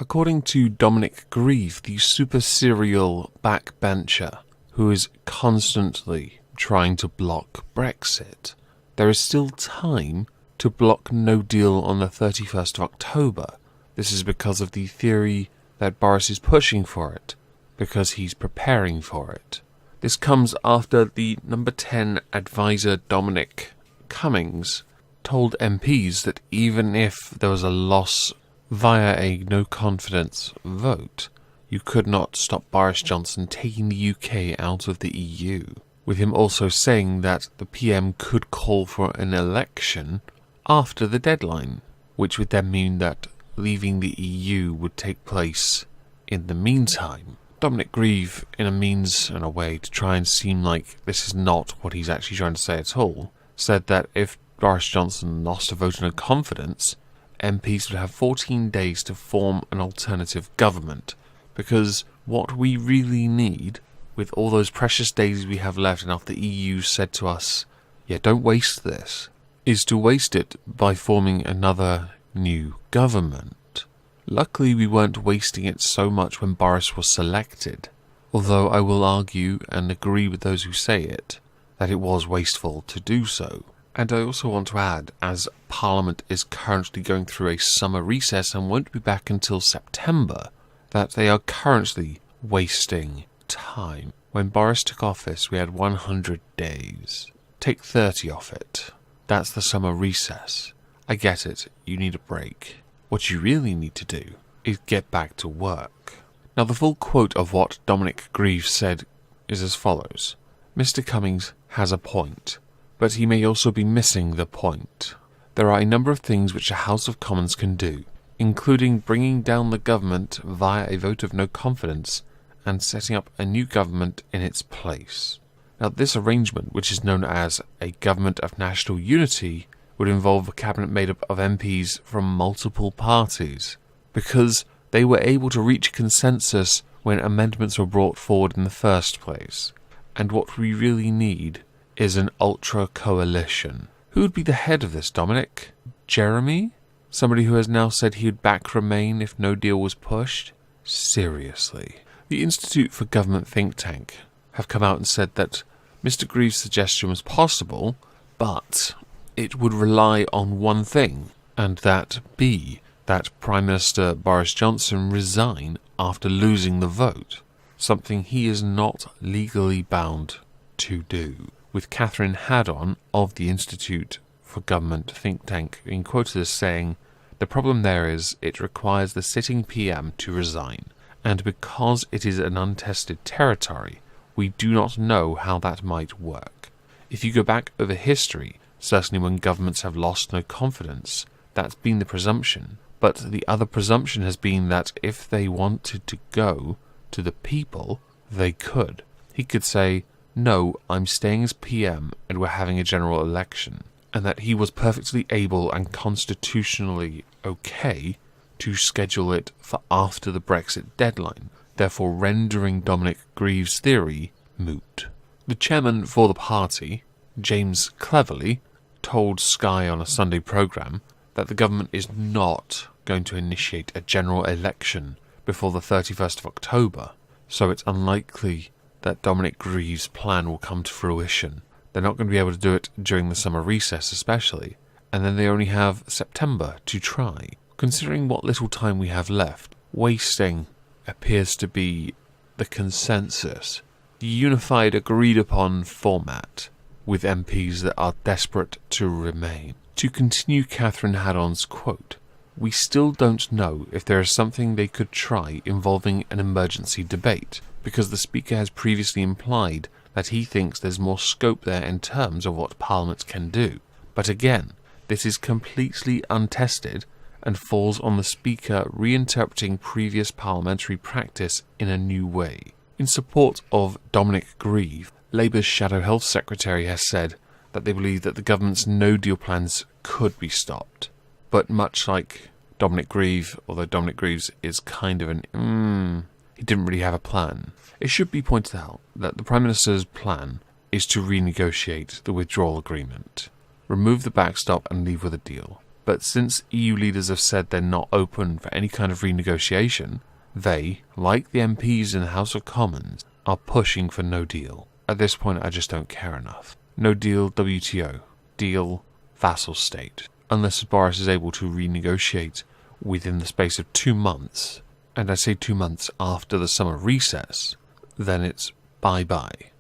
According to Dominic Grieve, the super serial backbencher who is constantly trying to block Brexit, there is still time to block no deal on the 31st of October. This is because of the theory that Boris is pushing for it, because he's preparing for it. This comes after the number 10 advisor Dominic Cummings told MPs that even if there was a loss via a no-confidence vote, you could not stop Boris Johnson taking the UK out of the EU, with him also saying that the PM could call for an election after the deadline, which would then mean that leaving the EU would take place in the meantime. Dominic Grieve, in a means and a way to try and seem like this is not what he's actually trying to say at all, said that if Boris Johnson lost a vote of no confidence, MPs would have 14 days to form an alternative government, because what we really need, with all those precious days we have left and after the EU said to us, yeah, don't waste this, is to waste it by forming another new government. Luckily we weren't wasting it so much when Boris was selected, although I will argue and agree with those who say it, that it was wasteful to do so. And I also want to add, as Parliament is currently going through a summer recess and won't be back until September, that they are currently wasting time. When Boris took office, we had 100 days. Take 30 off it. That's the summer recess. I get it, you need a break. What you really need to do is get back to work. Now the full quote of what Dominic Grieve said is as follows. Mr. Cummings has a point, but he may also be missing the point. There are a number of things which the House of Commons can do, including bringing down the government via a vote of no confidence and setting up a new government in its place. Now this arrangement, which is known as a government of national unity, would involve a cabinet made up of MPs from multiple parties, because they were able to reach consensus when amendments were brought forward in the first place. And what we really need is an ultra-coalition. Who would be the head of this, Dominic? Jeremy? Somebody who has now said he would back Remain if no deal was pushed? Seriously. The Institute for Government think tank have come out and said that Mr. Grieve's suggestion was possible, but it would rely on one thing, and that be that Prime Minister Boris Johnson resign after losing the vote, something he is not legally bound to do. With Catherine Haddon of the Institute for Government think tank being quoted as saying, the problem there is it requires the sitting PM to resign, and because it is an untested territory, we do not know how that might work. If you go back over history, certainly when governments have lost no confidence, that's been the presumption, but the other presumption has been that if they wanted to go to the people, they could. He could say, no, I'm staying as PM and we're having a general election, and that he was perfectly able and constitutionally okay to schedule it for after the Brexit deadline, therefore rendering Dominic Grieve's theory moot. The chairman for the party, James Cleverly, told Sky on a Sunday programme that the government is not going to initiate a general election before the 31st of October, so it's unlikely that Dominic Grieve's plan will come to fruition. They're not going to be able to do it during the summer recess especially, and then they only have September to try. Considering what little time we have left, wasting appears to be the consensus, the unified agreed upon format, with MPs that are desperate to remain. To continue Catherine Haddon's quote, we still don't know if there is something they could try involving an emergency debate, because the Speaker has previously implied that he thinks there's more scope there in terms of what Parliament can do. But again, this is completely untested and falls on the Speaker reinterpreting previous parliamentary practice in a new way. In support of Dominic Grieve, Labour's Shadow Health Secretary has said that they believe that the government's no-deal plans could be stopped. But much like Dominic Grieve, although Dominic Grieve's is kind of he didn't really have a plan. It should be pointed out that the Prime Minister's plan is to renegotiate the withdrawal agreement, remove the backstop and leave with a deal. But since EU leaders have said they're not open for any kind of renegotiation, they, like the MPs in the House of Commons, are pushing for no deal. At this point, I just don't care enough. No deal WTO. Deal vassal state. Unless Boris is able to renegotiate within the space of 2 months, and I say 2 months after the summer recess, then it's bye-bye.